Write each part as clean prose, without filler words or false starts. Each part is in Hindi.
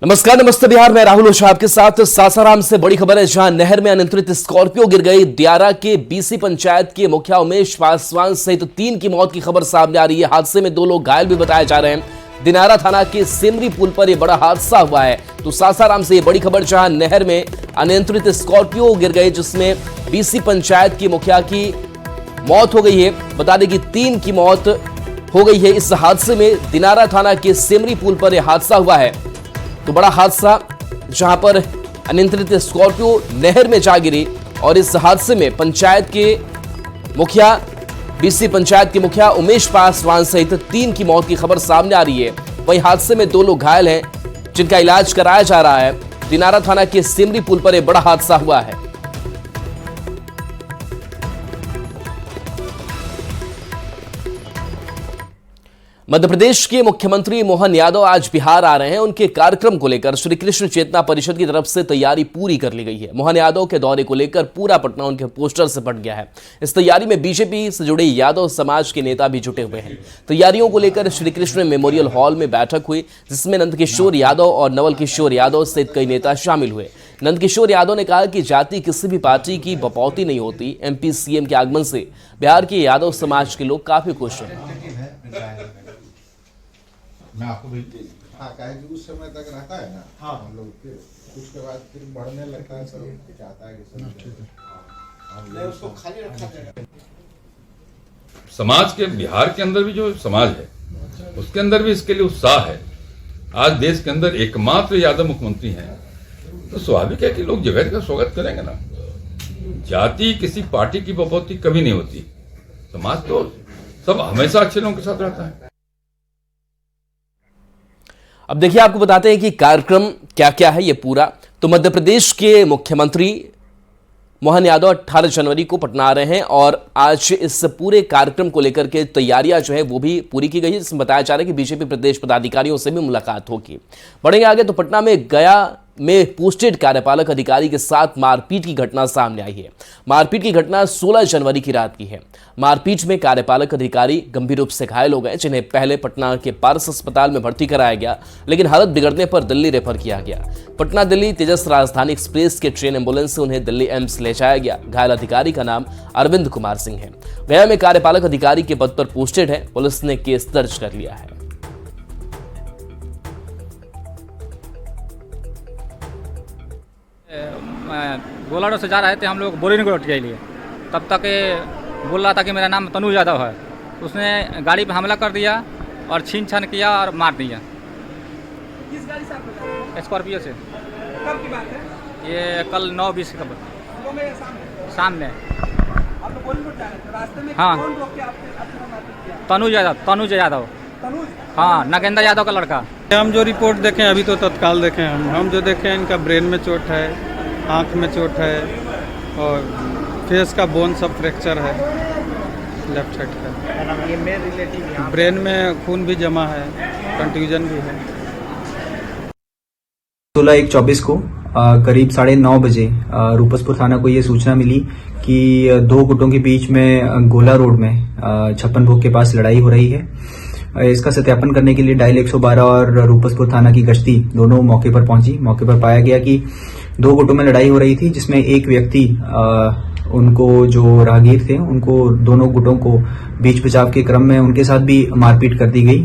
नमस्कार, नमस्ते बिहार में राहुल ओझा आपके साथ। सासाराम से बड़ी खबर है, जहां नहर में अनियंत्रित स्कॉर्पियो गिर गई। दियारा के बीसी पंचायत के मुखिया उमेश पासवान सहित 3 की मौत की खबर सामने आ रही है। हादसे में 2 लोग घायल भी बताए जा रहे हैं। दिनारा थाना के सिमरी पुल पर यह बड़ा हादसा हुआ है। तो सासाराम से यह बड़ी खबर, जहां नहर में अनियंत्रित स्कॉर्पियो गिर गई, जिसमें बीसी पंचायत की मुखिया की मौत हो गई है। बता दें कि 3 की मौत हो गई है इस हादसे में। दिनारा थाना के सिमरी पुल पर यह हादसा हुआ है। तो बड़ा हादसा, जहां पर अनियंत्रित स्कॉर्पियो नहर में जा गिरी और इस हादसे में पंचायत के मुखिया, बीसी पंचायत के मुखिया उमेश पासवान सहित 3 की मौत की खबर सामने आ रही है। वहीं हादसे में 2 लोग घायल हैं, जिनका इलाज कराया जा रहा है। दिनारा थाना के सिमरी पुल पर यह बड़ा हादसा हुआ है। मध्य प्रदेश के मुख्यमंत्री मोहन यादव आज बिहार आ रहे हैं। उनके कार्यक्रम को लेकर श्री कृष्ण चेतना परिषद की तरफ से तैयारी पूरी कर ली गई है। मोहन यादव के दौरे को लेकर पूरा पटना उनके पोस्टर से भर गया है। इस तैयारी में बीजेपी से जुड़े यादव समाज के नेता भी जुटे हुए हैं। तैयारियों को लेकर श्री कृष्ण मेमोरियल हॉल में बैठक हुई, जिसमें नंदकिशोर यादव और नवल किशोर यादव सहित कई नेता शामिल हुए। नंदकिशोर यादव ने कहा कि जाति किसी भी पार्टी की बपौती नहीं होती। एमपी सीएम के आगमन से बिहार के यादव समाज के लोग काफी खुश हैं। मैं आपको भेज दी। हाँ, कहे कि उस समय तक रहता है ना। हाँ, हम लोग फिर उसके बाद फिर बढ़ने लगता है, सब चाहता है कि सब उसको खाली रखा जाए। समाज के, बिहार के अंदर भी जो समाज है उसके अंदर भी इसके लिए उत्साह है। आज देश के अंदर एकमात्र यादव मुख्यमंत्री हैं, तो स्वाभाविक है कि लोग जगह का स्वागत करेंगे ना। जाति किसी पार्टी की बपौती कभी नहीं होती। समाज तो सब हमेशा अच्छे लोगों के साथ रहता है। अब देखिए, आपको बताते हैं कि कार्यक्रम क्या क्या है ये पूरा। तो मध्य प्रदेश के मुख्यमंत्री मोहन यादव 18 जनवरी को पटना आ रहे हैं और आज इस पूरे कार्यक्रम को लेकर के तैयारियां जो है वो भी पूरी की गई है, जिसमें बताया जा रहा है कि बीजेपी प्रदेश पदाधिकारियों से भी मुलाकात होगी। बढ़ेंगे आगे तो पटना में गया में पोस्टेड कार्यपालक अधिकारी के साथ मारपीट की घटना सामने आई है। मारपीट की घटना 16 जनवरी की रात की है। मारपीट में कार्यपालक अधिकारी गंभीर रूप से घायल हो गए, जिन्हें पहले पटना के पारस अस्पताल में भर्ती कराया गया, लेकिन हालत बिगड़ने पर दिल्ली रेफर किया गया। पटना दिल्ली तेजस राजधानी एक्सप्रेस के ट्रेन एम्बुलेंस से उन्हें दिल्ली एम्स ले जाया गया। घायल अधिकारी का नाम अरविंद कुमार सिंह है। गया में कार्यपालक अधिकारी के पद पर पोस्टेड है। पुलिस ने केस दर्ज कर लिया है। गोलाडो से जा रहे थे हम लोग बोरीनगोट के लिए। तब तक बोल रहा था कि मेरा नाम तनु यादव है। उसने गाड़ी पे हमला कर दिया और छीन छान किया और मार दिया। किस गाड़ी से आप लोग? स्कॉर्पियो से। कब की बात है? ये कल 9:20 की खबर। शाम में आप लोग बोरीनगोट जा रहे थे, रास्ते में हाँ। कौन रोक के आपके मारपीट किया? तनुज यादव। तनुज? हाँ, नागेंद्र यादव का लड़का। हम जो रिपोर्ट देखें, अभी तो तत्काल देखें, हम जो देखें इनका ब्रेन में चोट है, आँख में चोट है और फेस का बोन सब फ्रैक्चर है लेफ्ट साइड का। ये मेरे रिलेटिव ब्रेन में खून भी जमा है, कंट्यूजन भी है। 16/1/24 को करीब 9:30 बजे रूपसपुर थाना को ये सूचना मिली कि 2 गुटों के बीच में गोला रोड में 56 भोग के पास लड़ाई हो रही है। इसका सत्यापन करने के लिए डायल 112 और रूपसपुर थाना की गश्ती दोनों मौके पर पहुंची। मौके पर पाया गया कि 2 गुटों में लड़ाई हो रही थी, जिसमें एक व्यक्ति उनको जो राहगीर थे उनको, दोनों गुटों को बीच बचाव के क्रम में उनके साथ भी मारपीट कर दी गई।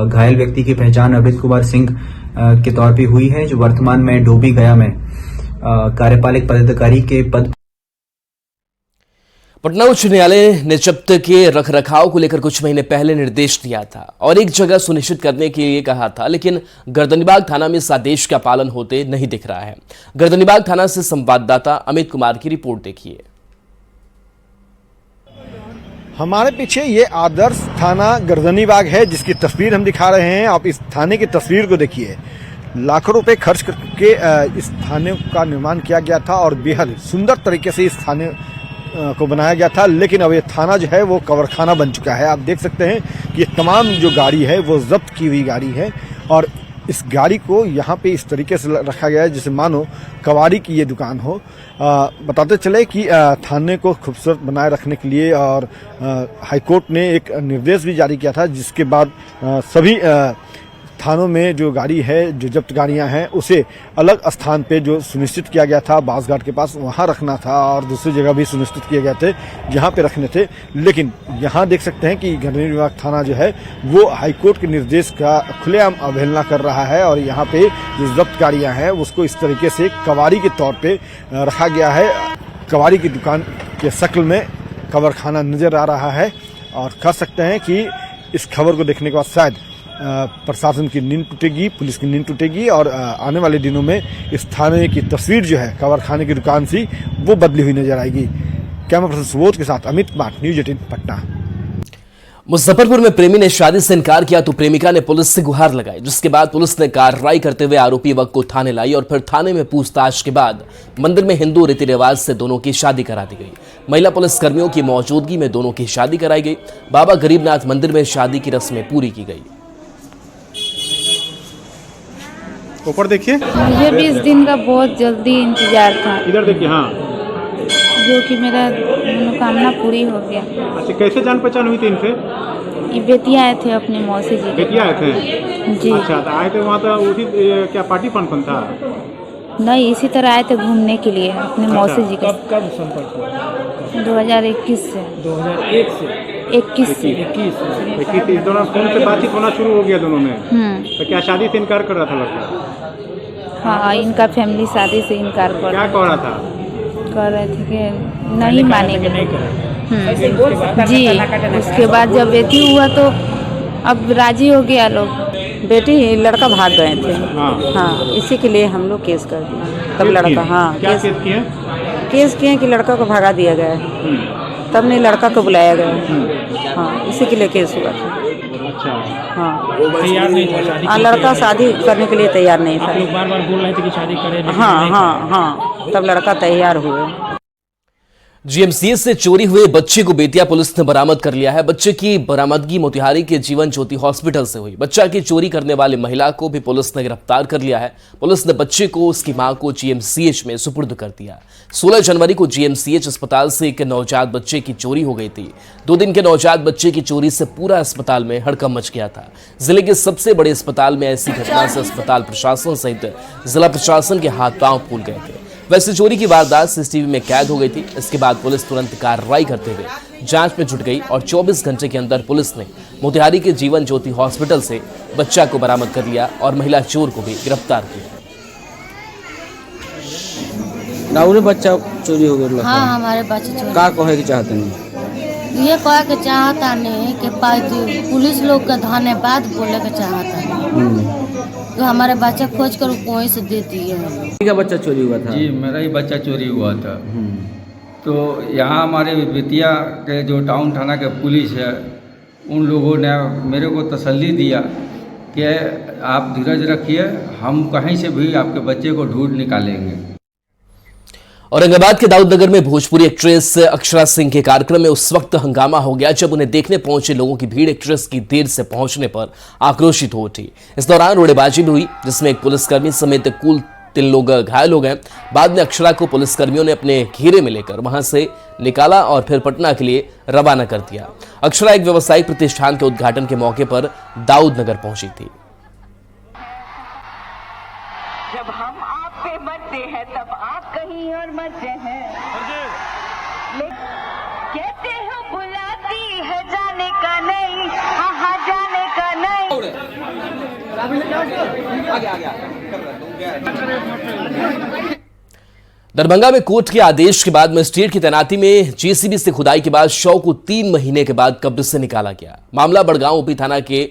घायल व्यक्ति की पहचान अरविंद कुमार सिंह के तौर पे हुई है, जो वर्तमान में डोभी गया में कार्यपालक पदाधिकारी के पद। पटना उच्च न्यायालय ने जब्त के रखरखाव को लेकर कुछ महीने पहले निर्देश दिया था और एक जगह सुनिश्चित करने के लिए कहा था, लेकिन गर्दनीबाग थाना में इस आदेश का पालन होते नहीं दिख रहा है। गर्दनीबाग थाना से संवाददाता अमित कुमार की रिपोर्ट देखिए। हमारे पीछे ये आदर्श थाना गर्दनीबाग है, जिसकी तस्वीर हम दिखा रहे हैं। आप इस थाने की तस्वीर को देखिए। लाखों रुपए खर्च करके इस थाने का निर्माण किया गया था और बेहद सुंदर तरीके से इस थाने को बनाया गया था, लेकिन अब ये थाना जो है वो कब्रखाना बन चुका है। आप देख सकते हैं कि ये तमाम जो गाड़ी है वो जब्त की हुई गाड़ी है और इस गाड़ी को यहाँ पे इस तरीके से रखा गया है जैसे मानो कबाड़ी की ये दुकान हो। बताते चले कि थाने को खूबसूरत बनाए रखने के लिए और हाईकोर्ट ने एक निर्देश भी जारी किया था, जिसके बाद सभी थानों में जो गाड़ी है, जो जब्त गाड़ियां हैं, उसे अलग स्थान पे जो सुनिश्चित किया गया था बासघाट के पास, वहां रखना था और दूसरी जगह भी सुनिश्चित किए गए थे जहां पे रखने थे। लेकिन यहां देख सकते हैं कि गर्दनी विभाग थाना जो है वो हाईकोर्ट के निर्देश का खुलेआम अवहेलना कर रहा है और यहाँ पे जो जब्त गाड़ियां हैं उसको इस तरीके से कबाड़ी के तौर पे रखा गया है। कबाड़ी की दुकान के शक्ल में कबर खाना नजर आ रहा है और कह सकते हैं कि इस खबर को देखने के बाद शायद प्रशासन की नींद टूटेगी, पुलिस की नींद टूटेगी और आने वाले दिनों में इस थाने की तस्वीर जो है कबर खाने की दुकान से वो बदली हुई नजर आएगी। कैमरा पर्सन सुबोध के साथ अमित कुमार, न्यूज 18 पटना। मुजफ्फरपुर में प्रेमी ने शादी से इनकार किया तो प्रेमिका ने पुलिस से गुहार लगाई, जिसके बाद पुलिस ने कार्रवाई करते हुए आरोपी युवक को थाने लाई और फिर थाने में पूछताछ के बाद मंदिर में हिंदू रीति रिवाज से दोनों की शादी करा दी गई। महिला पुलिस कर्मियों की मौजूदगी में दोनों की शादी कराई गई। बाबा गरीबनाथ मंदिर में शादी की रस्में पूरी की गई। ऊपर देखिए, मुझे 20 दिन का बहुत जल्दी इंतजार था, इधर देखिए। हाँ, जो कि मेरा मनोकामना पूरी हो गया। अच्छा, कैसे जान पहचान हुई थी इनसे? ये बेटियाँ आए थे अपने मौसी जी। बेटियाँ आए थे? जी। अच्छा, तो आए थे वहाँ तो उसी क्या पार्टी फंक्शन था? नहीं, इसी तरह आए थे घूमने के लिए अपने मौसी जी का। कब संपर्क हुआ? 2021 से। 2001 से? 21 से। 21 इस दौरान फोन से बातचीत होना शुरू हो गया दोनों में। तो क्या शादी से इनकार कर रहा था लड़का? हाँ, इनका फैमिली शादी से इनकार कर क्या कह रहा था? कर रहे थे कि नहीं मानेंगे। जी, उसके बाद जब बेटी हुआ तो अब राजी हो गया लोग। बेटी लड़का भाग गए थे। हाँ, इसी के लिए हम लोग केस कर दिया। तब लड़का, हाँ, क्या केस किए? केस किए कि लड़का को भगा दिया गया है, तब नहीं लड़का को बुलाया गया। हाँ, इसी के लिए केस हुआ था। अच्छा, हाँ, तैयार नहीं था शादी? हाँ, लड़का शादी करने के लिए तैयार नहीं था। आप लोग बार बार बोल रहे थे कि शादी करें। हाँ हाँ हाँ, तब लड़का तैयार हुए। जीएमसीएच से चोरी हुए बच्चे को बेतिया पुलिस ने बरामद कर लिया है। बच्चे की बरामदगी मोतिहारी के जीवन ज्योति हॉस्पिटल से हुई। बच्चा की चोरी करने वाली महिला को भी पुलिस ने गिरफ्तार कर लिया है। पुलिस ने बच्चे को उसकी मां को जीएमसीएच में सुपुर्द कर दिया। 16 जनवरी को जीएमसीएच अस्पताल से एक नवजात बच्चे की चोरी हो गई थी। 2 दिन के नवजात बच्चे की चोरी से पूरा अस्पताल में हड़कंप मच गया था। जिले के सबसे बड़े अस्पताल में ऐसी घटना से अस्पताल प्रशासन सहित जिला प्रशासन के हाथ पांव फूल गए थे। वैसे चोरी की वारदात सीसीटीवी में कैद हो गई थी। इसके बाद पुलिस तुरंत कार्रवाई करते हुए जांच में जुट गई और 24 घंटे के अंदर पुलिस ने मोतिहारी के जीवन ज्योति हॉस्पिटल से बच्चा को बरामद कर लिया और महिला चोर को भी गिरफ्तार किया। राहुल बच्चा चोरी हो गया? हाँ, हमारे बच्चे चोरी। का कहे के चाहते नहीं? ये कहे के चाहता नहीं कि पुलिस लोग का धन्यवाद बोले के चाहता नहीं। तो हमारे बच्चा खोज कर वहीं से दे दिए। का बच्चा चोरी हुआ था? जी, मेरा ही बच्चा चोरी हुआ था। तो यहाँ हमारे बेतिया के जो टाउन थाना के पुलिस है, उन लोगों ने मेरे को तसल्ली दिया कि आप धीरज रखिए, हम कहीं से भी आपके बच्चे को ढूंढ निकालेंगे। औरंगाबाद के दाऊदनगर में भोजपुरी एक्ट्रेस अक्षरा सिंह के कार्यक्रम में उस वक्त हंगामा हो गया जब उन्हें देखने पहुंचे लोगों की भीड़ एक्ट्रेस की देर से पहुंचने पर आक्रोशित हो उठी। इस दौरान रोड़ेबाजी भी हुई, जिसमें एक पुलिसकर्मी समेत कुल 3 लोग घायल हो गए। बाद में अक्षरा को पुलिसकर्मियों ने अपने घेरे में लेकर वहां से निकाला और फिर पटना के लिए रवाना कर दिया। अक्षरा एक व्यावसायिक प्रतिष्ठान के उद्घाटन के मौके पर दाऊदनगर पहुंची थी। जब हम आप पे मरते हैं तब आप कहीं और मरते हैं। कहते हो बुलाती है जाने का नहीं, हाँ जाने का नहीं। दरभंगा में कोर्ट के आदेश के बाद मजिस्ट्रेट की तैनाती में जेसीबी से खुदाई के बाद शव को 3 महीने के बाद कब्र से निकाला गया। मामला बड़गांव ओपी थाना के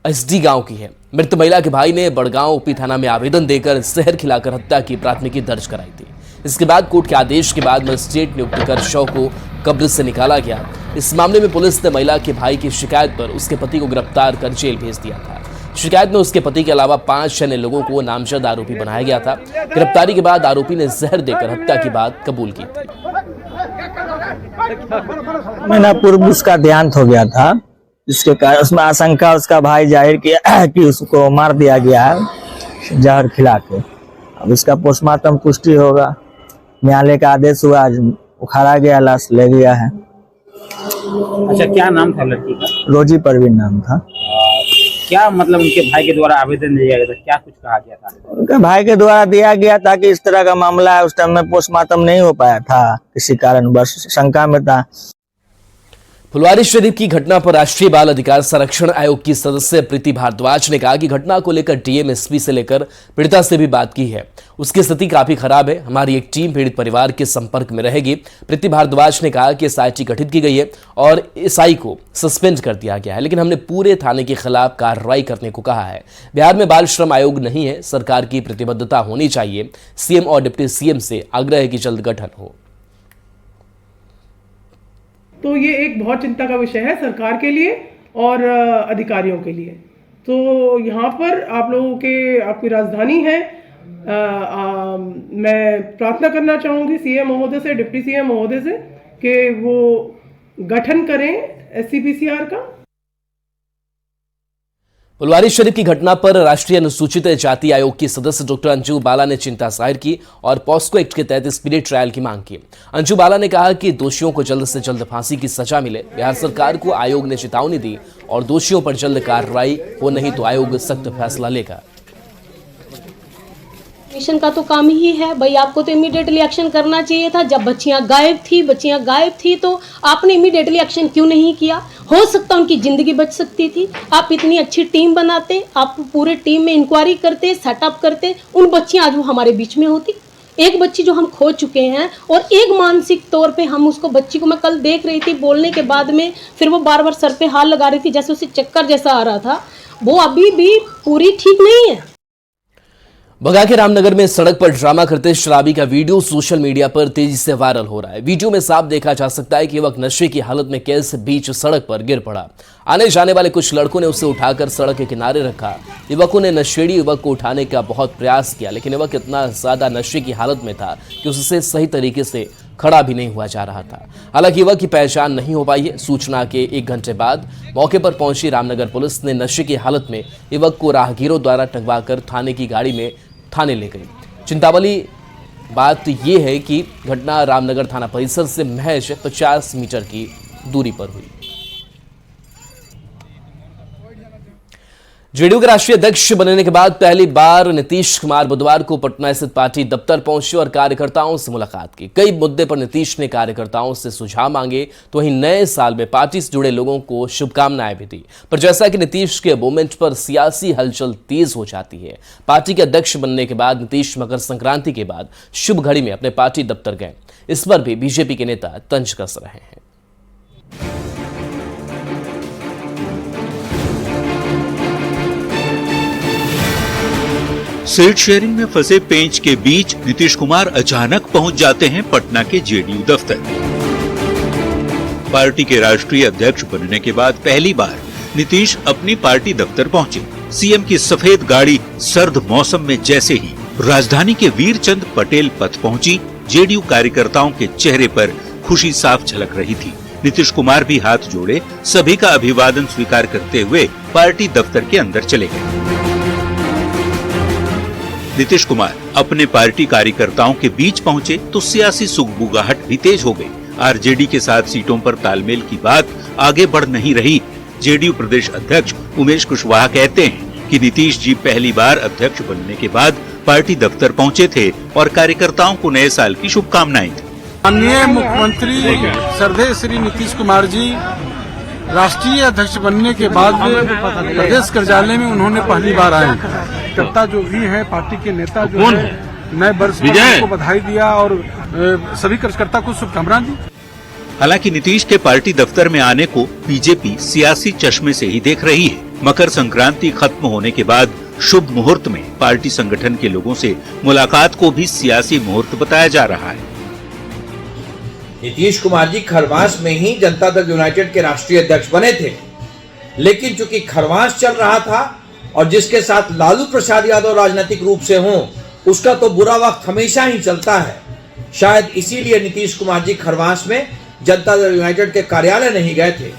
एसडी गांव की है। मृत महिला के भाई ने बड़गांव ओपी थाना में आवेदन देकर जहर खिलाकर हत्या की प्राथमिकी दर्ज कराई थी। इसके बाद कोर्ट के आदेश के बाद मजिस्ट्रेट नियुक्त कर शव को कब्र से निकाला गया। इस मामले में पुलिस ने महिला के भाई की शिकायत पर उसके पति को गिरफ्तार कर जेल भेज दिया था। शिकायत में उसके पति के अलावा 5 अन्य लोगों को नामजद आरोपी बनाया गया था। गिरफ्तारी के बाद आरोपी ने जहर देकर हत्या की बात कबूल की थी। महीना पूर्व उसका देहांत हो गया था, जिसके कारण उसमें आशंका उसका भाई जाहिर किया कि उसको मार दिया गया है जहर खिला के। अब इसका पोस्टमार्टम पुष्टि होगा। न्यायालय का आदेश हुआ, आज उखाड़ा गया, लाश ले गया है। अच्छा, क्या नाम था लड़की का? रोजी परवीन नाम था। क्या मतलब उनके भाई के द्वारा आवेदन दिया गया था, क्या कुछ कहा गया था? उनके भाई के द्वारा दिया गया था कि इस तरह का मामला है, उस टाइम में पोस्टमार्टम नहीं हो पाया था, किसी कारण बस शंका में था। फुलवारी शरीफ की घटना पर राष्ट्रीय बाल अधिकार संरक्षण आयोग की सदस्य प्रीति भारद्वाज ने कहा कि घटना को लेकर डीएम एसपी से लेकर पीड़िता से भी बात की है। उसकी स्थिति काफी खराब है, हमारी एक टीम पीड़ित परिवार के संपर्क में रहेगी। प्रीति भारद्वाज ने कहा कि एसआईटी गठित की गई है और एसआई को सस्पेंड कर दिया गया है, लेकिन हमने पूरे थाने के खिलाफ कार्रवाई करने को कहा है। बिहार में बाल श्रम आयोग नहीं है, सरकार की प्रतिबद्धता होनी चाहिए। सीएम और डिप्टी सीएम से आग्रह है कि जल्द गठन हो। तो ये एक बहुत चिंता का विषय है सरकार के लिए और अधिकारियों के लिए। तो यहाँ पर आप लोगों के आपकी राजधानी है, मैं प्रार्थना करना चाहूँगी सीएम महोदय से, डिप्टी सीएम महोदय से कि वो गठन करें एससीपीसीआर का। फुलवारी शरीफ की घटना पर राष्ट्रीय अनुसूचित जाति आयोग की सदस्य डॉक्टर अंजू बाला ने चिंता जाहिर की और पॉस्को एक्ट के तहत स्पीडी ट्रायल की मांग की। अंजू बाला ने कहा कि दोषियों को जल्द से जल्द फांसी की सजा मिले। बिहार सरकार को आयोग ने चेतावनी दी और दोषियों पर जल्द कार्रवाई हो, नहीं तो आयोग सख्त फैसला लेगा। मिशन का तो काम ही है भाई, आपको तो इमीडिएटली एक्शन करना चाहिए था। जब बच्चियां गायब थी तो आपने इमीडिएटली एक्शन क्यों नहीं किया? हो सकता उनकी जिंदगी बच सकती थी। आप इतनी अच्छी टीम बनाते, आप पूरे टीम में इंक्वायरी करते, सेटअप करते, उन बच्चियां आज वो हमारे बीच में होती। एक बच्ची जो हम खो चुके हैं और एक मानसिक तौर पे हम उसको, बच्ची को मैं कल देख रही थी, बोलने के बाद में फिर वो बार बार सर पे हाथ लगा रही थी, जैसे उसे चक्कर जैसा आ रहा था। वो अभी भी पूरी ठीक नहीं है। बगा के रामनगर में सड़क पर ड्रामा करते शराबी का वीडियो सोशल मीडिया पर तेजी से वायरल हो रहा है। वीडियो में साफ देखा जा सकता है कि युवक नशे की हालत में केस बीच सड़क पर गिर पड़ा। आने जाने वाले कुछ लड़कों ने उसे उठाकर सड़क के किनारे रखा। युवकों ने नशेड़ी युवक को उठाने का बहुत प्रयास किया, लेकिन युवक इतना ज्यादा नशे की हालत में था कि उससे सही तरीके से खड़ा भी नहीं हुआ जा रहा था। हालांकि युवक की पहचान नहीं हो पाई है। सूचना के 1 घंटे बाद मौके पर पहुंची रामनगर पुलिस ने नशे की हालत में युवक को राहगीरों द्वारा टंगवाकर थाने की गाड़ी में थाने ले गई। चिंता वाली बात यह है कि घटना रामनगर थाना परिसर से महज 50 मीटर की दूरी पर हुई। जेडीयू के राष्ट्रीय अध्यक्ष बनने के बाद पहली बार नीतीश कुमार बुधवार को पटना स्थित पार्टी दफ्तर पहुंचे और कार्यकर्ताओं से मुलाकात की। कई मुद्दे पर नीतीश ने कार्यकर्ताओं से सुझाव मांगे, तो वहीं नए साल में पार्टी से जुड़े लोगों को शुभकामनाएं भी दी। पर जैसा कि नीतीश के मूवमेंट पर सियासी हलचल तेज हो जाती है, पार्टी के अध्यक्ष बनने के बाद नीतीश मकर संक्रांति के बाद शुभ घड़ी में अपने पार्टी दफ्तर गए। इस पर भी बीजेपी के नेता तंज कस रहे हैं। सीट शेयरिंग में फंसे पेंच के बीच नीतीश कुमार अचानक पहुंच जाते हैं पटना के जेडीयू दफ्तर। पार्टी के राष्ट्रीय अध्यक्ष बनने के बाद पहली बार नीतीश अपनी पार्टी दफ्तर पहुंचे। सीएम की सफेद गाड़ी सर्द मौसम में जैसे ही राजधानी के वीरचंद पटेल पथ पहुंची, जेडीयू कार्यकर्ताओं के चेहरे पर खुशी साफ झलक रही थी। नीतीश कुमार भी हाथ जोड़े सभी का अभिवादन स्वीकार करते हुए पार्टी दफ्तर के अंदर चले गए। नीतीश कुमार अपने पार्टी कार्यकर्ताओं के बीच पहुंचे तो सियासी सुगबुगाहट भी तेज हो गई। आरजेडी के साथ सीटों पर तालमेल की बात आगे बढ़ नहीं रही। जेडीयू प्रदेश अध्यक्ष उमेश कुशवाहा कहते हैं कि नीतीश जी पहली बार अध्यक्ष बनने के बाद पार्टी दफ्तर पहुंचे थे और कार्यकर्ताओं को नए साल की शुभकामनाएं दी। माननीय मुख्यमंत्री श्रद्धेय श्री नीतीश कुमार जी राष्ट्रीय अध्यक्ष बनने के बाद प्रदेश कार्यालय में उन्होंने पहली बार आए। करता जो भी है पार्टी के नेता जो है नए वर्ष को बधाई दिया और सभी कार्यकर्ता को शुभकामनाएं दी। हालांकि नीतीश के पार्टी दफ्तर में आने को बीजेपी सियासी चश्मे से ही देख रही है। मकर संक्रांति खत्म होने के बाद शुभ मुहूर्त में पार्टी संगठन के लोगों से मुलाकात को भी सियासी मुहूर्त बताया जा रहा है। नीतीश कुमार जी खरवास में ही जनता दल यूनाइटेड के राष्ट्रीय अध्यक्ष बने थे, लेकिन चूंकि खरवास चल रहा था और जिसके साथ लालू प्रसाद यादव राजनीतिक रूप से हों, उसका तो बुरा वक्त हमेशा ही चलता है। शायद इसीलिए नीतीश कुमार जी खरवास में जनता दल यूनाइटेड के कार्यालय नहीं गए थे।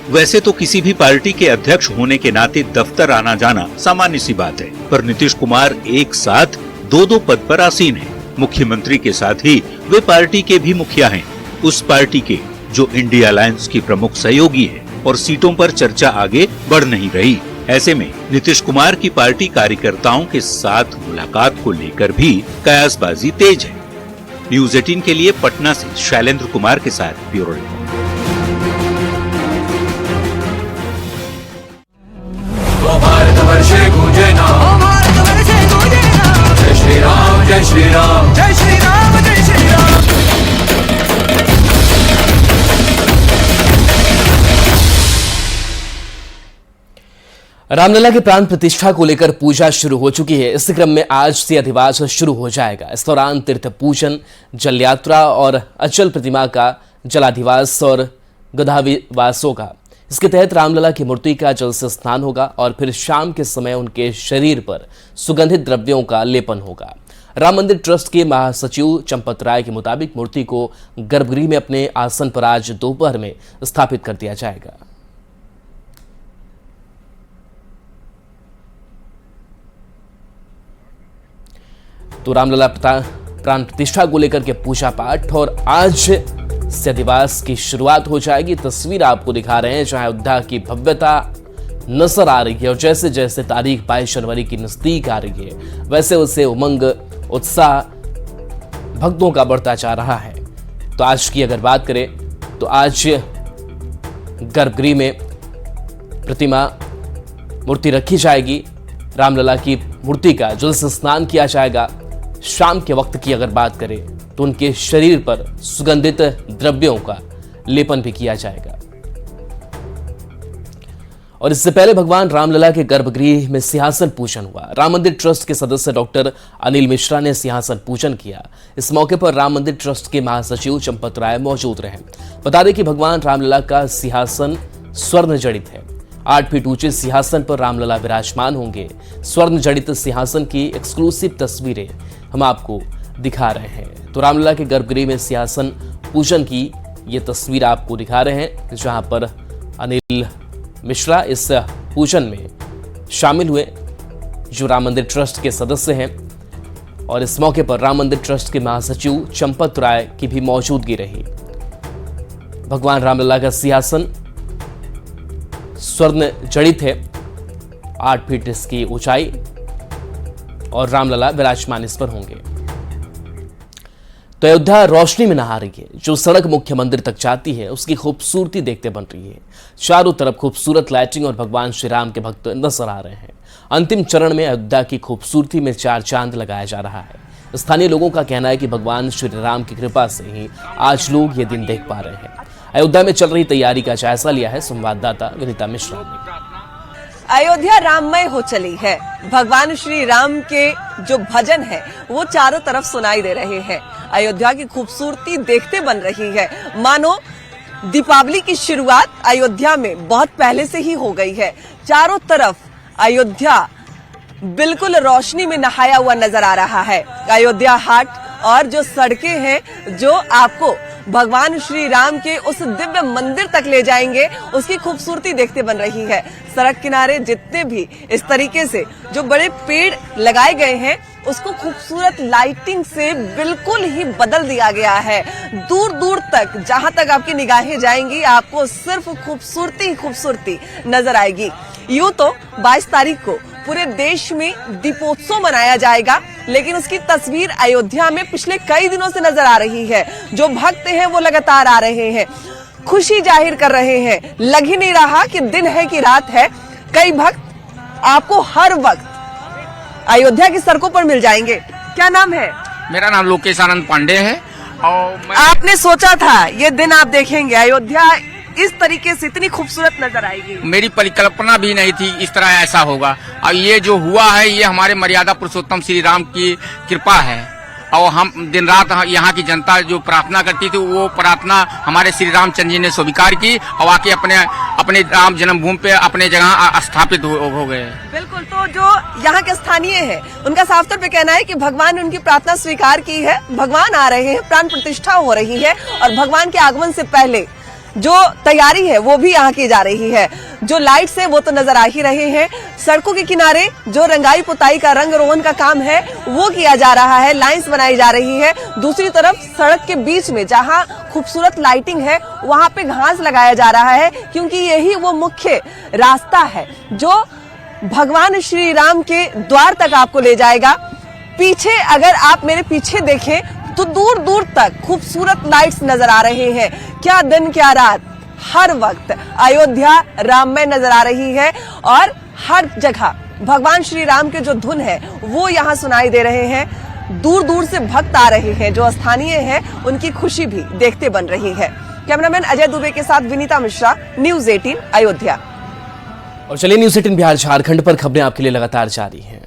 वैसे तो किसी भी पार्टी के अध्यक्ष होने के नाते दफ्तर आना जाना सामान्य सी बात है, पर नीतीश कुमार एक साथ दो पद पर आसीन हैं। मुख्यमंत्री के साथ ही वे पार्टी के भी मुखिया हैं, उस पार्टी के जो इंडिया अलायंस की प्रमुख सहयोगी है, और सीटों पर चर्चा आगे बढ़ नहीं रही। ऐसे में नीतीश कुमार की पार्टी कार्यकर्ताओं के साथ मुलाकात को लेकर भी कयासबाजी तेज है। न्यूज 18 के लिए पटना से शैलेंद्र कुमार के साथ ब्यूरो रिपोर्ट। जय श्री राम जय श्री राम जय श्री राम जय श्री राम। रामलला के प्राण प्रतिष्ठा को लेकर पूजा शुरू हो चुकी है। इस क्रम में आज से अधिवास शुरू हो जाएगा। इस दौरान तीर्थ पूजन, जल यात्रा और अचल प्रतिमा का जलाधिवास और गदाविवास होगा। इसके तहत रामलला की मूर्ति का जल से स्नान होगा और फिर शाम के समय उनके शरीर पर सुगंधित द्रव्यों का लेपन होगा। राम मंदिर ट्रस्ट के महासचिव चंपत राय के मुताबिक मूर्ति को गर्भगृह में अपने आसन पर आज दोपहर में स्थापित कर दिया जाएगा। तो रामलला प्राण प्रतिष्ठा को लेकर के पूजा पाठ और आज से अधिवास की शुरुआत हो जाएगी। तस्वीर आपको दिखा रहे हैं जहां अयोध्या की भव्यता नजर आ रही है और जैसे जैसे तारीख 22 जनवरी की नजदीक आ रही है वैसे वैसे उमंग उत्साह भक्तों का बढ़ता जा रहा है। तो आज की अगर बात करें तो आज गर्भगृह में प्रतिमा मूर्ति रखी जाएगी। रामलला की मूर्ति का जल से स्नान किया जाएगा। शाम के वक्त की अगर बात करें तो उनके शरीर पर सुगंधित द्रव्यों का लेपन भी किया जाएगा। और इससे पहले भगवान रामलला के गर्भगृह में सिंहासन पूजन हुआ। राम मंदिर ट्रस्ट के सदस्य डॉक्टर अनिल मिश्रा ने सिंहासन पूजन किया। इस मौके पर राम मंदिर ट्रस्ट के महासचिव चंपत राय मौजूद रहे। बता दें कि भगवान रामलला का सिंहासन स्वर्ण जड़ित है। 8 फीट ऊंचे सिंहासन पर रामलला विराजमान होंगे। स्वर्ण जड़ित सिंहासन की एक्सक्लूसिव तस्वीरें हम आपको दिखा रहे हैं। तो रामलला के गर्भगृह में सिंहासन पूजन की ये तस्वीर आपको दिखा रहे हैं जहां पर अनिल मिश्रा इस पूजन में शामिल हुए जो राम मंदिर ट्रस्ट के सदस्य हैं। और इस मौके पर राम मंदिर ट्रस्ट के महासचिव चंपत राय की भी मौजूदगी रही। भगवान रामलला का सिंहासन स्वर्ण जड़ित है, 8 फीट इसकी ऊंचाई और रामलला विराजमान इस पर होंगे। तो अयोध्या रोशनी में नहा रही है। जो सड़क मुख्य मंदिर तक जाती है उसकी खूबसूरती देखते बन रही है। चारों तरफ खूबसूरत लाइटिंग और भगवान श्री राम के भक्त नजर आ रहे हैं। अंतिम चरण में अयोध्या की खूबसूरती में 4 चांद लगाया जा रहा है। स्थानीय लोगों का कहना है कि भगवान श्री राम की कृपा से ही आज लोग ये दिन देख पा रहे हैं। अयोध्या में चल रही तैयारी का जायजा लिया है संवाददाता विनीता मिश्रा ने। अयोध्या राममय हो चली है। भगवान श्री राम के जो भजन है वो चारों तरफ सुनाई दे रहे हैं। अयोध्या की खूबसूरती देखते बन रही है मानो दीपावली की शुरुआत अयोध्या में बहुत पहले से ही हो गई है। चारों तरफ अयोध्या बिल्कुल रोशनी में नहाया हुआ नजर आ रहा है। अयोध्या हाट और जो सड़कें हैं जो आपको भगवान श्री राम के उस दिव्य मंदिर तक ले जाएंगे उसकी खूबसूरती देखते बन रही है। सड़क किनारे जितने भी इस तरीके से जो बड़े पेड़ लगाए गए हैं उसको खूबसूरत लाइटिंग से बिल्कुल ही बदल दिया गया है। दूर दूर तक जहां तक आपकी निगाहें जाएंगी आपको सिर्फ खूबसूरती ही खूबसूरती नजर आएगी। यूं तो 22 तारीख को पूरे देश में दीपोत्सव मनाया जाएगा लेकिन उसकी तस्वीर अयोध्या में पिछले कई दिनों से नजर आ रही है। जो भक्त हैं वो लगातार आ रहे हैं, खुशी जाहिर कर रहे हैं। लग ही नहीं रहा कि दिन है कि रात है। कई भक्त आपको हर वक्त अयोध्या की सड़कों पर मिल जाएंगे। क्या नाम है? मेरा नाम लोकेश आनंद पांडे है। और आपने सोचा था ये दिन आप देखेंगे, अयोध्या इस तरीके से इतनी खूबसूरत नजर आएगी? मेरी परिकल्पना भी नहीं थी इस तरह ऐसा होगा। और ये जो हुआ है ये हमारे मर्यादा पुरुषोत्तम श्री राम की कृपा है। और हम दिन रात यहाँ की जनता जो प्रार्थना करती थी वो प्रार्थना हमारे श्री रामचंद्र जी ने स्वीकार की और आके अपने राम जन्मभूमि पे अपने जगह स्थापित हो गए। बिल्कुल। तो जो यहाँ के स्थानीय हैं उनका साफ तौर पे कहना है कि भगवान ने उनकी प्रार्थना स्वीकार की है। भगवान आ रहे हैं, प्राण प्रतिष्ठा हो रही है और भगवान के आगमन से पहले जो तैयारी है वो भी यहाँ की जा रही है। जो लाइट्स है वो तो नजर आ ही रहे हैं। सड़कों के किनारे जो रंगाई पुताई का रंग रोगन का काम है वो किया जा रहा है, लाइन्स बनाई जा रही है। दूसरी तरफ सड़क के बीच में जहाँ खूबसूरत लाइटिंग है वहां पे घास लगाया जा रहा है क्योंकि यही वो मुख्य रास्ता है जो भगवान श्री राम के द्वार तक आपको ले जाएगा। पीछे अगर आप मेरे पीछे देखें तो दूर दूर तक खूबसूरत लाइट्स नजर आ रहे हैं। क्या दिन क्या रात, हर वक्त अयोध्या राममय नजर आ रही है और हर जगह भगवान श्री राम के जो धुन है वो यहाँ सुनाई दे रहे हैं। दूर दूर से भक्त आ रहे हैं, जो स्थानीय हैं उनकी खुशी भी देखते बन रही है। कैमरामैन अजय दुबे के साथ विनीता मिश्रा, न्यूज़ 18 अयोध्या। और चलिए न्यूज़ 18 बिहार झारखंड पर खबरें आपके लिए लगातार जारी हैं।